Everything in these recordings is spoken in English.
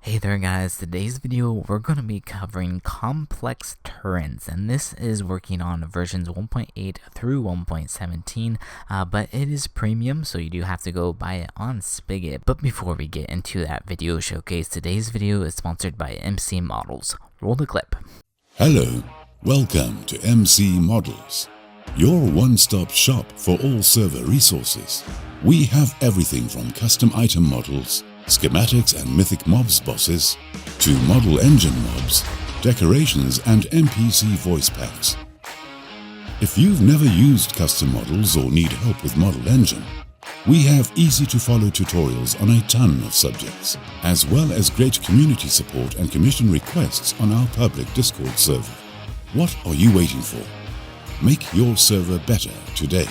Hey there guys, today's video we're going to be covering ComplexTurrets, and this is working on versions 1.8 through 1.17, but it is premium, so you do have to go buy it on Spigot. But before we get into that video showcase, today's video is sponsored by MC Models. Roll the clip. Hello, welcome to MC Models, your one-stop shop for all server resources. We have everything from custom item models, schematics and mythic mobs bosses, to model engine mobs, decorations and NPC voice packs. If you've never used custom models or need help with model engine, we have easy to follow tutorials on a ton of subjects, as well as great community support and commission requests on our public Discord server. What are you waiting for? Make your server better today.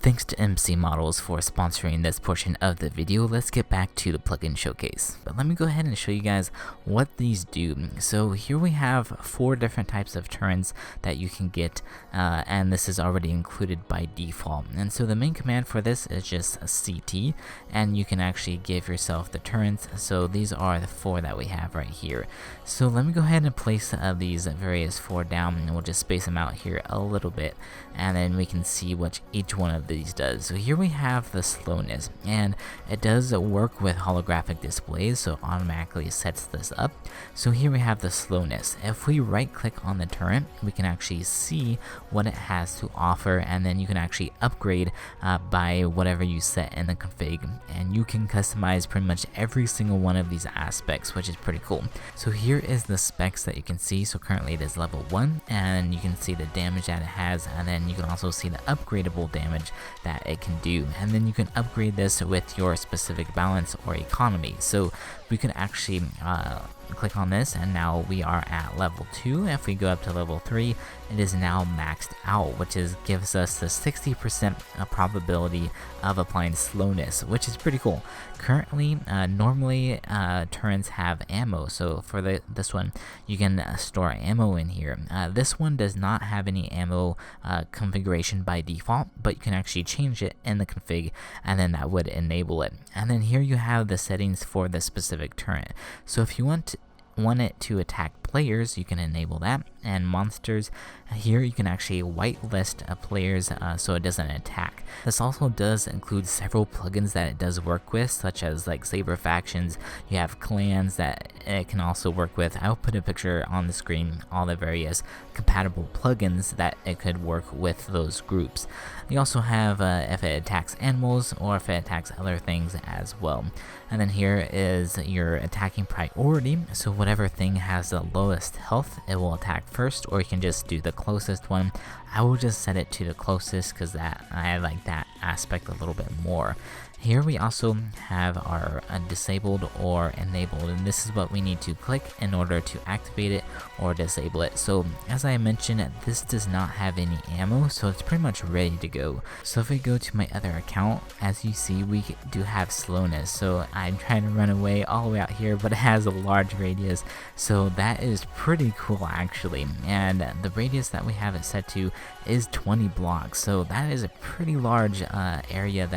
Thanks to MC Models for sponsoring this portion of the video. Let's get back to the plugin showcase. But let me go ahead and show you guys what these do. So here we have 4 different types of turrets that you can get, and this is already included by default. And so the main command for this is just CT, and you can actually give yourself the turrets. So these are the 4 that we have right here. So let me go ahead and place these various 4 down, and we'll just space them out here a little bit, and then we can see what each one of these does. So here we have the slowness, and it does work with holographic displays, so automatically sets this up. So here we have the slowness. If we right click on the turret, we can actually see what it has to offer, and then you can actually upgrade by whatever you set in the config, and you can customize pretty much every single one of these aspects, which is pretty cool. So here is the specs that you can see. So currently it is level 1, and you can see the damage that it has, and then you can also see the upgradable damage that it can do, and then you can upgrade this with your specific balance or economy. So we can actually click on this, and now we are at level 2. If we go up to level 3, it is now maxed out, which gives us the 60% probability of applying slowness, which is pretty cool. Currently, normally turrets have ammo, so for this one you can store ammo in here. This one does not have any ammo configuration by default, but you can actually change it in the config, and then that would enable it. And then here you have the settings for the specific turret. So if you want it to attack players, you can enable that, and monsters, here you can actually whitelist players so it doesn't attack. This also does include several plugins that it does work with, such as like Saber Factions. You have clans that it can also work with. I'll put a picture on the screen, all the various compatible plugins that it could work with those groups. You also have if it attacks animals or if it attacks other things as well. And then here is your attacking priority. So whatever thing has the lowest health, it will attack first, or you can just do the closest one. I will just set it to the closest because I like that aspect a little bit more. Here we also have our disabled or enabled, and this is what we need to click in order to activate it or disable it. So as I mentioned, this does not have any ammo, so it's pretty much ready to go. So if we go to my other account, as you see, we do have slowness. So I'm trying to run away all the way out here, but it has a large radius, so that is pretty cool actually. And the radius that we have it set to is 20 blocks, so that is a pretty large area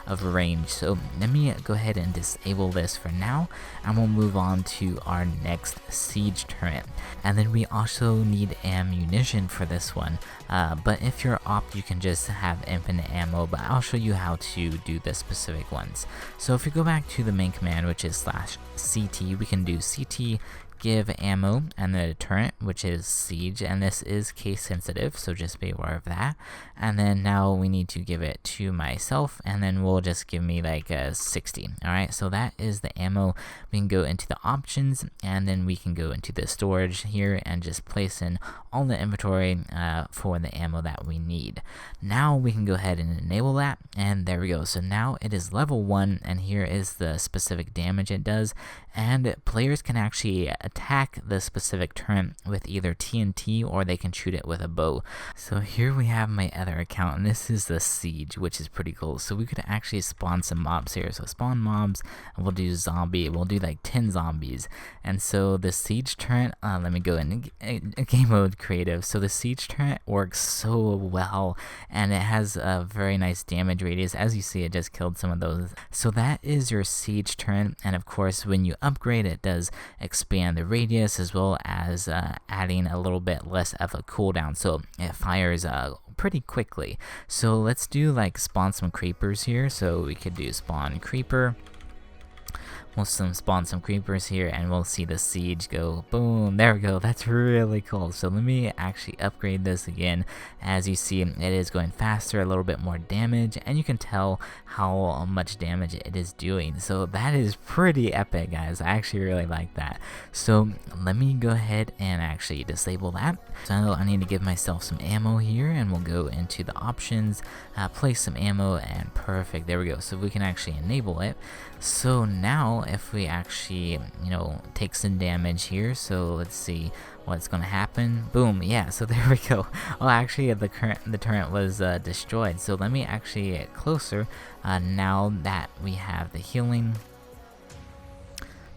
of range. So let me go ahead and disable this for now, and we'll move on to our next siege turret. And then we also need ammunition for this one, but if you're opt, you can just have infinite ammo, but I'll show you how to do the specific ones. So if you go back to the main command, which is /CT, we can do CT give ammo and the turret, which is siege, and this is case sensitive, so just be aware of that. And then now we need to give it to myself, and then we'll just give me like a 60. Alright, so that is the ammo. We can go into the options, and then we can go into the storage here and just place in all the inventory for the ammo that we need. Now we can go ahead and enable that, and there we go. So now it is level 1, and here is the specific damage it does, and players can actually attack the specific turret with either TNT or they can shoot it with a bow. So here we have my other account, and this is the Siege, which is pretty cool. So we could actually spawn some mobs here. So spawn mobs, and we'll do zombie. We'll do like 10 zombies. And so the Siege turret, let me go in game mode creative. So the Siege turret works so well, and it has a very nice damage radius. As you see, it just killed some of those. So that is your Siege turret, and of course when you upgrade it does expand the radius as well as adding a little bit less of a cooldown, so it fires pretty quickly. So let's do like spawn some creepers here. So we could do spawn creeper. We'll spawn some creepers here, and we'll see the Siege go boom. There we go. That's really cool. So let me actually upgrade this again. As you see, it is going faster, a little bit more damage, and you can tell how much damage it is doing. So that is pretty epic, guys. I actually really like that. So let me go ahead and actually disable that. So I need to give myself some ammo here, and we'll go into the options, place some ammo, and perfect. There we go. So we can actually enable it. So now if we actually, take some damage here, so let's see what's gonna happen. Boom, yeah, so there we go. Oh, actually the turret was destroyed. So let me actually get closer now that we have the healing.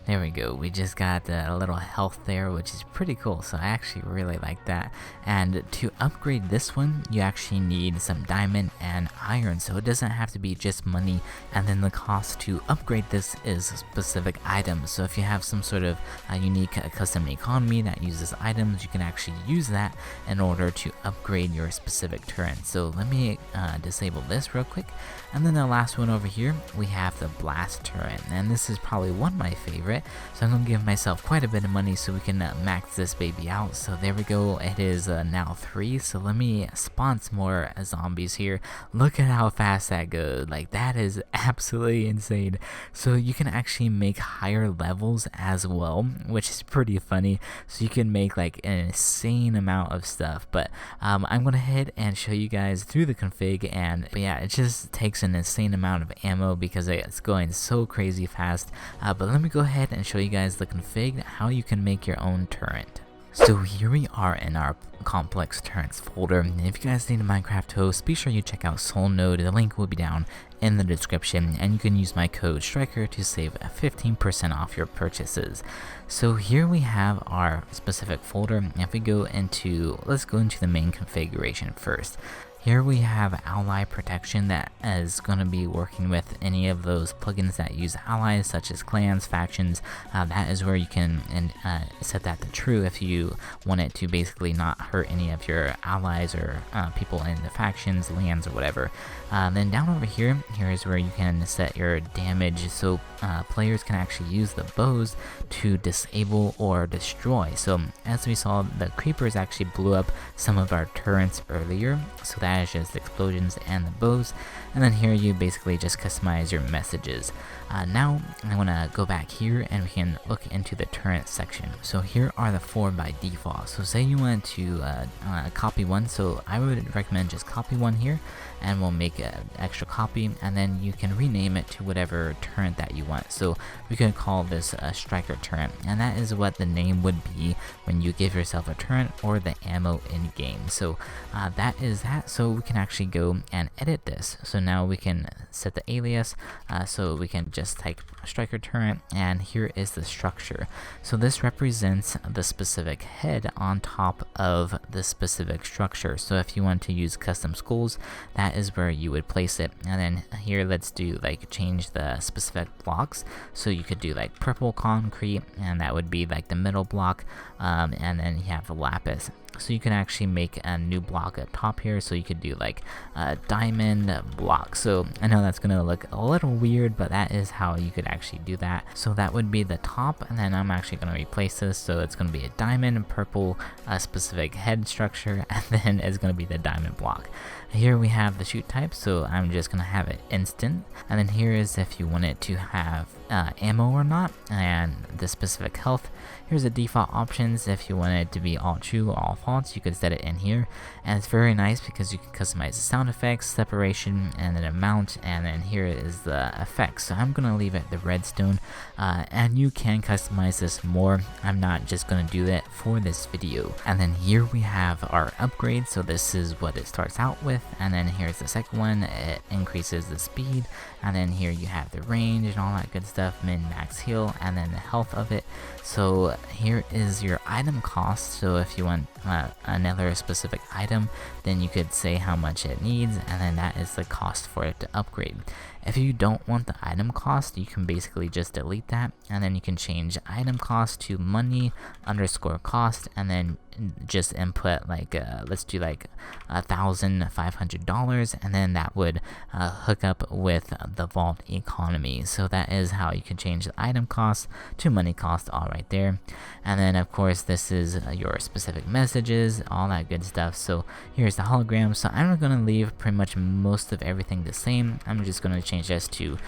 There we go, we just got a little health there, which is pretty cool, so I actually really like that. And to upgrade this one, you actually need some diamond and iron, so it doesn't have to be just money, and then the cost to upgrade this is specific items. So if you have some sort of unique custom economy that uses items, you can actually use that in order to upgrade your specific turret. So let me disable this real quick. And then the last one over here, we have the blast turret, and this is probably one of my favorite. So I'm gonna give myself quite a bit of money so we can max this baby out. So there we go, it is now 3. So let me spawn some more zombies here. Look at how fast that goes, like that is absolutely insane. So you can actually make higher levels as well, which is pretty funny. So you can make like an insane amount of stuff, but I'm gonna head and show you guys through the config. But yeah, it just takes an insane amount of ammo because it's going so crazy fast. But let me go ahead and show you guys the config, how you can make your own turret. So here we are in our ComplexTurrets folder, and if you guys need a Minecraft host, be sure you check out SoulNode. The link will be down in the description, and you can use my code Striker to save 15% off your purchases. So here we have our specific folder. If we go into, let's go into the main configuration first. Here we have ally protection that is going to be working with any of those plugins that use allies such as clans, factions. That is where you can set that to true if you want it to basically not hurt any of your allies or people in the factions, lands, or whatever. Then down over here, is where you can set your damage, so players can actually use the bows to disable or destroy. So as we saw, the creepers actually blew up some of our turrets earlier, so that is just explosions and the bows. And then here you basically just customize your messages. Now I want to go back here and we can look into the turret section. So here are the 4 by default. So say you want to copy one, so I would recommend just copy one here, and we'll make an extra copy, and then you can rename it to whatever turret that you want. So we can call this a striker turret, and that is what the name would be when you give yourself a turret or the ammo in game. So that is that. So we can actually go and edit this. So now we can set the alias, so we can just type striker turret, and here is the structure. So this represents the specific head on top of the specific structure. So if you want to use custom skulls, that is where you would place it. And then here, let's do like change the specific blocks. So you could do like purple concrete, and that would be like the middle block, and then you have the lapis. So you can actually make a new block up top here, so you could do like a diamond block. So I know that's gonna look a little weird, but that is how you could actually do that. So that would be the top, and then I'm actually gonna replace this, so it's gonna be a diamond, purple, specific head structure, and then it's gonna be the diamond block. Here we have the shoot type, so I'm just gonna have it instant, and then here is if you want it to have ammo or not, and the specific health. Here's the default options. If you want it to be all true or all false, you could set it in here, and it's very nice because you can customize the sound effects, separation, and then amount, and then here is the effects. So I'm gonna leave it the redstone, and you can customize this more. I'm not just gonna do that for this video. And then here we have our upgrade. So this is what it starts out with, and then here's the second one. It increases the speed, and then here you have the range and all that good stuff, min, max, heal, and then the health of it. So here is your item cost. So if you want another specific item, then you could say how much it needs, and then that is the cost for it to upgrade. If you don't want the item cost, you can basically just delete that, and then you can change item cost to money underscore cost, and then just input like let's do like $1,500, and then that would hook up with the vault economy. So that is how you can change the item cost to money cost, all right there. And then of course this is your specific messages, all that good stuff. So here's the hologram. So I'm gonna leave pretty much most of everything the same. I'm just gonna change this to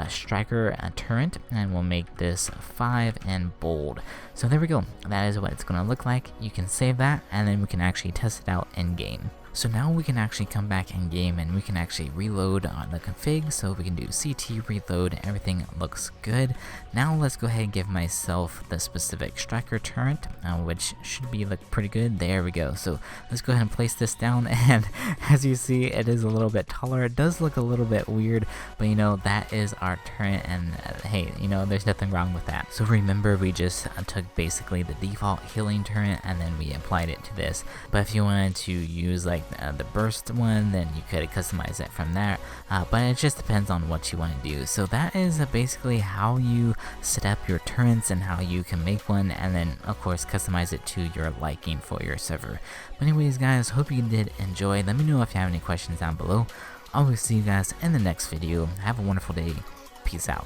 striker turret, and we'll make this 5 and bold. So there we go. That is what it's gonna look like. You can save that, and then we can actually test it out in game. So now we can actually come back in game and we can actually reload on the config. So we can do CT reload, everything looks good. Now let's go ahead and give myself the specific striker turret, which should be look pretty good. There we go. So let's go ahead and place this down, and as you see, it is a little bit taller. It does look a little bit weird, but you know, that is our turret, and hey, you know, there's nothing wrong with that. So remember, we just took basically the default healing turret and then we applied it to this. But if you wanted to use like the burst one, then you could customize it from there, but it just depends on what you want to do. So that is basically how you set up your turrets and how you can make one, and then of course customize it to your liking for your server. But anyways guys, hope you did enjoy. Let me know if you have any questions down below. I will see you guys in the next video. Have a wonderful day. Peace out.